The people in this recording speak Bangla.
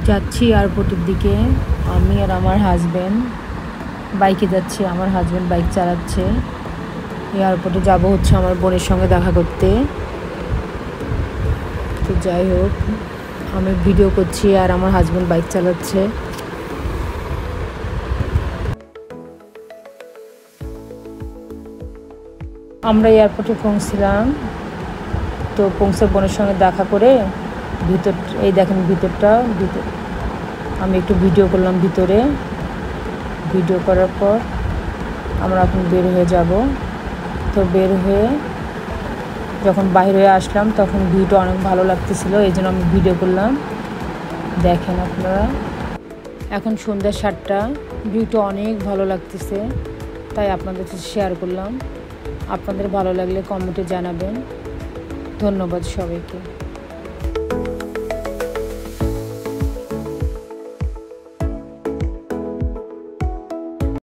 যাচ্ছি এয়ারপোর্টের দিকে। আমি আর আমার হাজব্যান্ড বাইকে যাচ্ছি, আমার হাজব্যান্ড বাইক চালাচ্ছে। এয়ারপোর্টে যাব হচ্ছে আমার বোনের সঙ্গে দেখা করতে। তো যাই হোক, আমি ভিডিও করছি আর আমার হাজব্যান্ড বাইক চালাচ্ছে। আমরা এয়ারপোর্টে পৌঁছলাম। তো পৌঁছে বোনের সঙ্গে দেখা করে ভিতর, এই দেখেন ভিতরটা, আমি একটু ভিডিও করলাম ভিতরে। ভিডিও করার পর আমরা এখন বের হয়ে যাব। তো বের হয়ে যখন বাইরে হয়ে আসলাম তখন ভিউটা অনেক ভালো লাগতেছিল, এই জন্য আমি ভিডিও করলাম। দেখেন আপনারা, এখন সন্ধ্যা 7টা, ভিউটা অনেক ভালো লাগতেছে, তাই আপনাদের সাথে শেয়ার করলাম। আপনাদের ভালো লাগলে কমেন্টে জানাবেন। ধন্যবাদ সবাইকে।